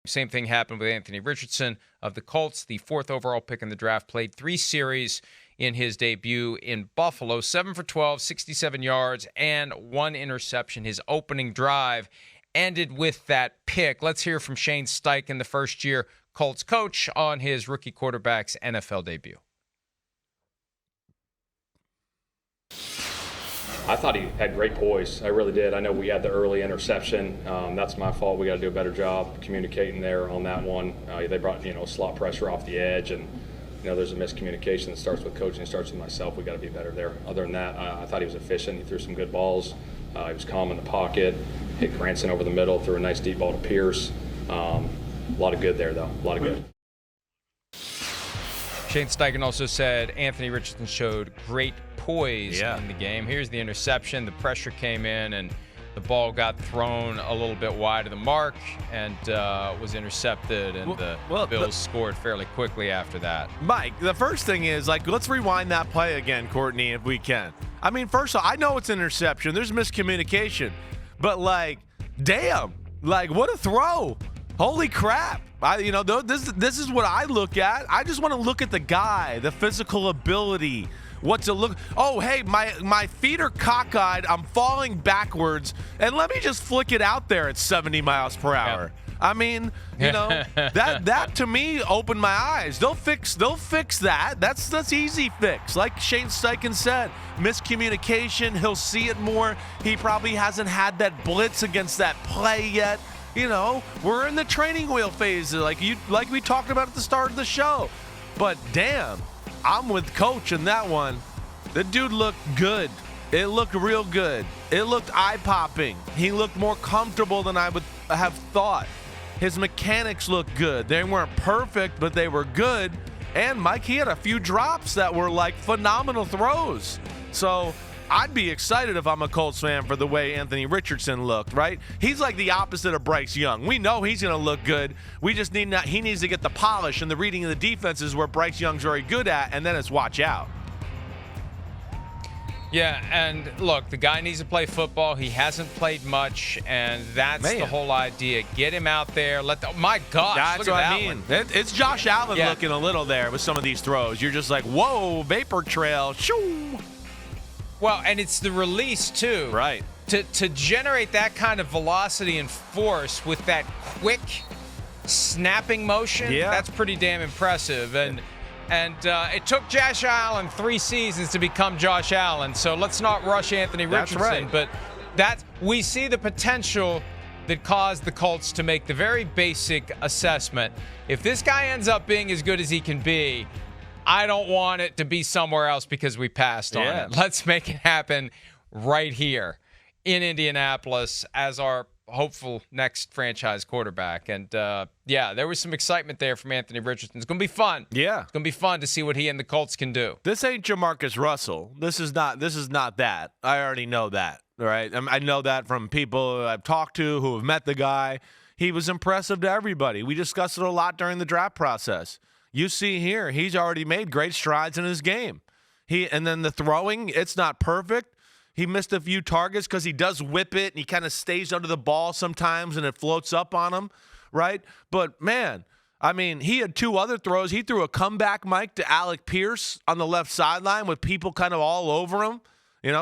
Same thing happened with Anthony Richardson of the Colts, the 4th overall pick in the draft, played 3 series in his debut in Buffalo, 7 for 12, 67 yards, and 1 interception. His opening drive ended with that pick. Let's hear from Shane Steichen, the first-year Colts coach, on his rookie quarterback's NFL debut. I thought he had great poise. I really did. I know we had the early interception. That's my fault. We got to do a better job communicating there on that one. They brought, slot pressure off the edge, and there's a miscommunication that starts with coaching, starts with myself. We got to be better there. Other than that, I thought he was efficient. He threw some good balls. He was calm in the pocket. Hit Granson over the middle. Threw a nice deep ball to Pierce. A lot of good there, though. A lot of good. Shane Steichen also said Anthony Richardson showed great poise in the game. Here's the interception. The pressure came in, and the ball got thrown a little bit wide of the mark and was intercepted, and the Bills scored fairly quickly after that. Mike, the first thing is, let's rewind that play again, Courtney, if we can. I mean, first of all, I know it's an interception. There's miscommunication. But, damn, what a throw. Holy crap. This is what I look at. I just want to look at the guy, the physical ability. What's it look? Oh, hey, my feet are cockeyed. I'm falling backwards, and let me just flick it out there at 70 miles per hour. Yeah. I mean, that to me opened my eyes. They'll fix that. That's easy fix. Like Shane Steichen said, miscommunication. He'll see it more. He probably hasn't had that blitz against that play yet. We're in the training wheel phase, like we talked about at the start of the show. But damn, I'm with Coach in that one. The dude looked good. It looked real good. It looked eye-popping. He looked more comfortable than I would have thought. His mechanics looked good. They weren't perfect, but they were good. And Mike, he had a few drops that were phenomenal throws. So I'd be excited if I'm a Colts fan for the way Anthony Richardson looked, right? He's like the opposite of Bryce Young. We know he's going to look good. We just he needs to get the polish and the reading of the defenses where Bryce Young's very good at, and then it's watch out. Yeah, and look, the guy needs to play football. He hasn't played much, and that's the whole idea. Get him out there. My gosh, that's look at what that I mean. one. It's Josh Allen looking a little there with some of these throws. You're just like, whoa, vapor trail. Shoo. Well, and it's the release, too. Right. To generate that kind of velocity and force with that quick snapping motion, that's pretty damn impressive. And it took Josh Allen 3 seasons to become Josh Allen, so let's not rush Anthony Richardson. That's right. But we see the potential that caused the Colts to make the very basic assessment. If this guy ends up being as good as he can be, I don't want it to be somewhere else because we passed on it. Let's make it happen right here in Indianapolis as our hopeful next franchise quarterback. And, there was some excitement there from Anthony Richardson. It's going to be fun. Yeah. It's going to be fun to see what he and the Colts can do. This ain't Jamarcus Russell. This is not that. I already know that, right? I know that from people I've talked to who have met the guy. He was impressive to everybody. We discussed it a lot during the draft process. You see here, he's already made great strides in his game. And then the throwing, it's not perfect. He missed a few targets because he does whip it, and he kind of stays under the ball sometimes, and it floats up on him, right? But, man, I mean, he had 2 other throws. He threw a comeback, Mike, to Alec Pierce on the left sideline with people kind of all over him.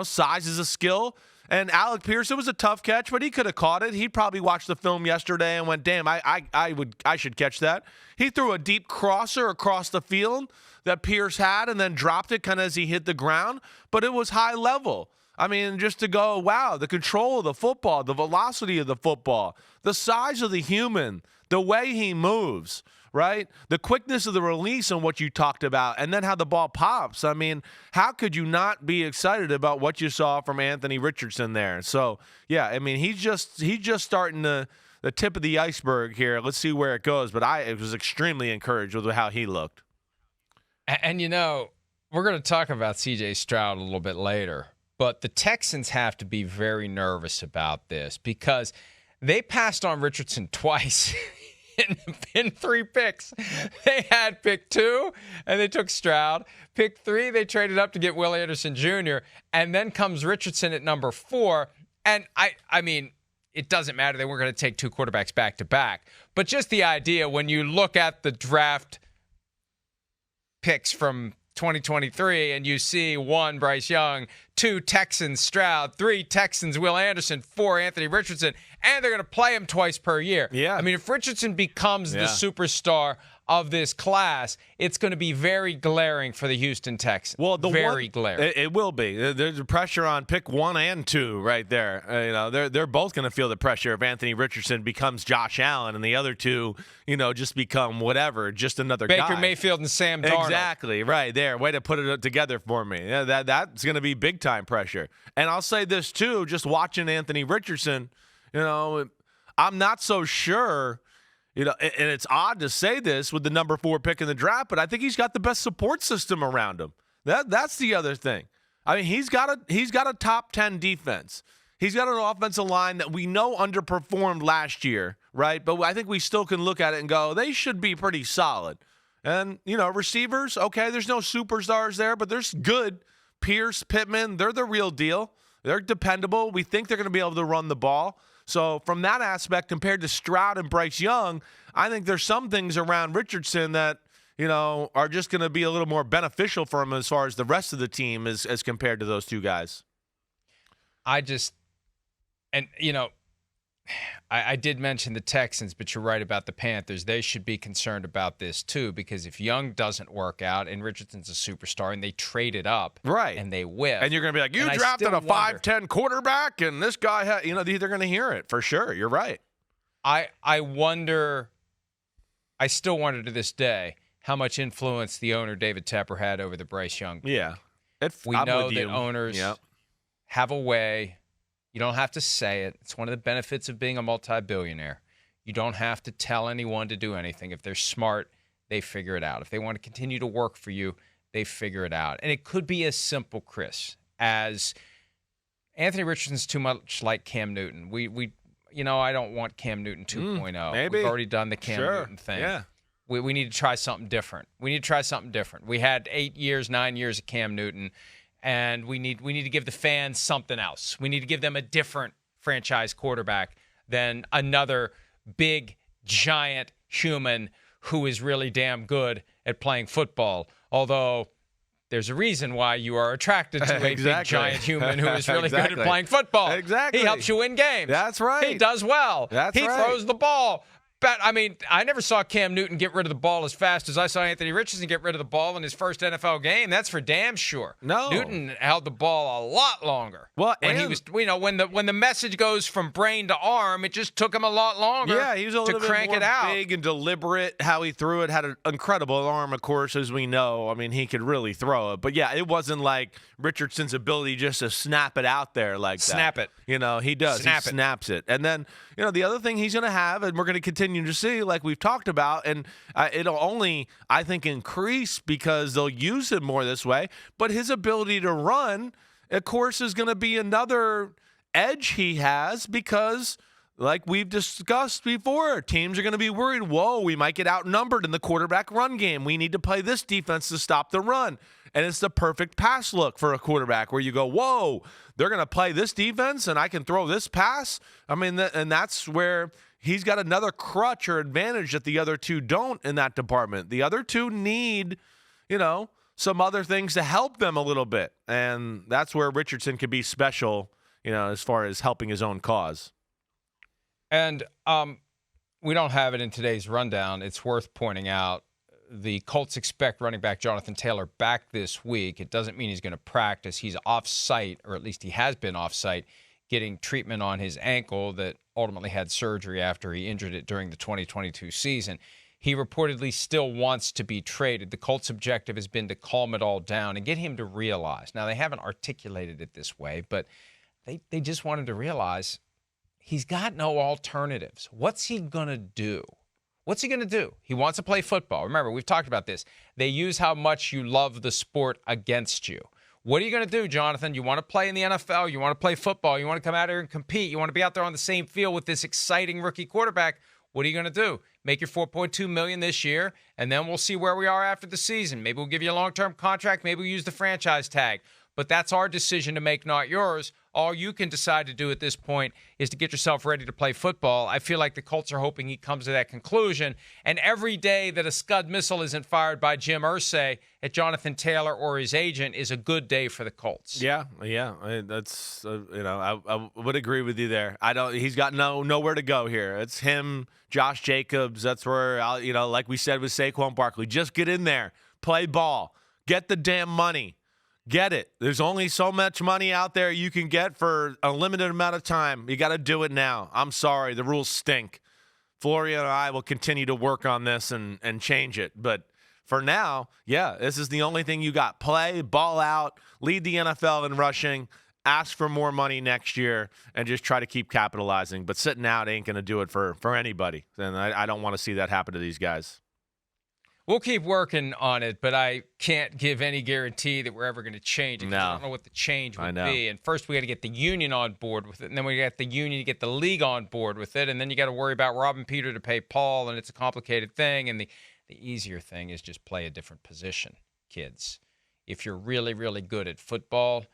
Size is a skill. And Alec Pierce, it was a tough catch, but he could have caught it. He probably watched the film yesterday and went, damn, I should catch that. He threw a deep crosser across the field that Pierce had and then dropped it kind of as he hit the ground, but it was high level. I mean, just to go, wow, the control of the football, the velocity of the football, the size of the human, the way he moves, right? The quickness of the release and what you talked about, and then how the ball pops. I mean, how could you not be excited about what you saw from Anthony Richardson there? So, yeah, I mean, he's just starting the tip of the iceberg here. Let's see where it goes. But I was extremely encouraged with how he looked. And we're going to talk about C.J. Stroud a little bit later. But the Texans have to be very nervous about this because they passed on Richardson twice in 3 picks. They had pick 2, and they took Stroud. Pick 3, they traded up to get Will Anderson Jr., and then comes Richardson at number 4. And, I mean, it doesn't matter. They weren't going to take two quarterbacks back to back. But just the idea, when you look at the draft picks from 2023 and you see 1, Bryce Young, 2, Texans, Stroud, 3, Texans, Will Anderson, 4, Anthony Richardson, and they're going to play him twice per year. Yeah. I mean, if Richardson becomes the superstar of this class, it's going to be very glaring for the Houston Texans. Well, very glaring. It will be. There's pressure on pick 1 and 2 right there. They're both going to feel the pressure if Anthony Richardson becomes Josh Allen and the other two, just become whatever, just another guy. Baker Mayfield and Sam Darnold. Exactly, right there. Way to put it together for me. Yeah, that's going to be big time pressure. And I'll say this too, just watching Anthony Richardson, I'm not so sure. And it's odd to say this with the number 4 pick in the draft, but I think he's got the best support system around him. That's the other thing. I mean, he's got a top 10 defense. He's got an offensive line that we know underperformed last year, right? But I think we still can look at it and go, they should be pretty solid. And, receivers, okay, there's no superstars there, but there's good. Pierce, Pittman, they're the real deal. They're dependable. We think they're going to be able to run the ball. So from that aspect, compared to Stroud and Bryce Young, I think there's some things around Richardson that, are just going to be a little more beneficial for him as far as the rest of the team as compared to those two guys. I did mention the Texans, but you're right about the Panthers. They should be concerned about this too, because if Young doesn't work out and Richardson's a superstar and they trade it up, right, and they whiff, and you're going to be like, you drafted a 5'10" quarterback, and this guy, they're going to hear it for sure. You're right. I still wonder to this day how much influence the owner David Tepper had over the Bryce Young. Yeah, we know that owners have a way. You don't have to say it. It's one of the benefits of being a multi-billionaire. You don't have to tell anyone to do anything. If they're smart, they figure it out. If they want to continue to work for you, they figure it out. And it could be as simple, Chris, as Anthony Richardson's too much like Cam Newton. I don't want Cam Newton 2.0. Maybe. We've already done the Cam Newton thing. Yeah. We need to try something different. We had 8 years, 9 years of Cam Newton. And we need to give the fans something else. We need to give them a different franchise quarterback than another big, giant human who is really damn good at playing football. Although there's a reason why you are attracted to a big, giant human who is really good at playing football. Exactly. He helps you win games. That's right. He does well. He throws the ball. But, I never saw Cam Newton get rid of the ball as fast as I saw Anthony Richardson get rid of the ball in his first NFL game. That's for damn sure. No. Newton held the ball a lot longer. Well, when he was, when the message goes from brain to arm, it just took him a lot longer. Yeah, he was a little bit crank more it out. big and deliberate. How he threw it, had an incredible arm, of course, as we know. He could really throw it. But yeah, it wasn't like Richardson's ability just to snap it out there like that. Snap it. He does. He snaps it. And then, the other thing he's going to have, and we're going to continue to see, like we've talked about, and it'll only, I think, increase because they'll use him more this way. But his ability to run, of course, is going to be another edge he has because, like we've discussed before, teams are going to be worried, whoa, we might get outnumbered in the quarterback run game. We need to play this defense to stop the run. And it's the perfect pass look for a quarterback where you go, whoa, they're going to play this defense and I can throw this pass. And that's where he's got another crutch or advantage that the other two don't in that department. The other two need, some other things to help them a little bit. And that's where Richardson could be special, as far as helping his own cause. And we don't have it in today's rundown. It's worth pointing out the Colts expect running back Jonathan Taylor back this week. It doesn't mean he's going to practice. He's off-site, or at least he has been off-site, getting treatment on his ankle that ultimately had surgery after he injured it during the 2022 season. He reportedly still wants to be traded. The Colts' objective has been to calm it all down and get him to realize. Now, they haven't articulated it this way, but they just wanted to realize he's got no alternatives. What's he going to do? What's he going to do? He wants to play football. Remember, we've talked about this. They use how much you love the sport against you. What are you going to do, Jonathan? You want to play in the NFL. You want to play football. You want to come out here and compete. You want to be out there on the same field with this exciting rookie quarterback. What are you going to do? Make your $4.2 million this year, and then we'll see where we are after the season. Maybe we'll give you a long-term contract. Maybe we'll use the franchise tag. But that's our decision to make, not yours. all you can decide to do at this point is to get yourself ready to play football. I feel like the Colts are hoping he comes to that conclusion. And every day that a Scud missile isn't fired by Jim Irsay at Jonathan Taylor or his agent is a good day for the Colts. Yeah. That's I would agree with you there. He's got nowhere to go here. It's him, Josh Jacobs. That's where like we said with Saquon Barkley, just get in there, play ball, get the damn money. Get it. There's only so much money out there you can get for a limited amount of time. You got to do it now. I'm sorry. The rules stink. Florio and I will continue to work on this and change it. But for now, yeah, this is the only thing you got. Play, ball out, lead the NFL in rushing, ask for more money next year, and just try to keep capitalizing. But sitting out ain't going to do it for anybody. And I don't want to see that happen to these guys. We'll keep working on it, but I can't give any guarantee that we're ever going to change it. No. I don't know what the change would know. be. And first, we got to get the union on board with it, and then we got the union to get the league on board with it, and then you got to worry about robbing Peter to pay Paul, and it's a complicated thing. And the easier thing is just play a different position, kids. If you're really, really good at football,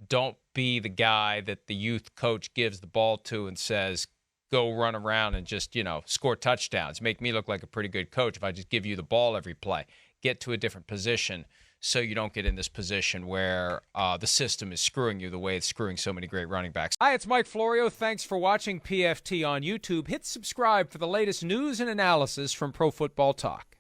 don't be the guy that the youth coach gives the ball to and says, go run around and just, score touchdowns. Make me look like a pretty good coach if I just give you the ball every play. Get to a different position so you don't get in this position where the system is screwing you the way it's screwing so many great running backs. Hi, it's Mike Florio. Thanks for watching PFT on YouTube. Hit subscribe for the latest news and analysis from Pro Football Talk.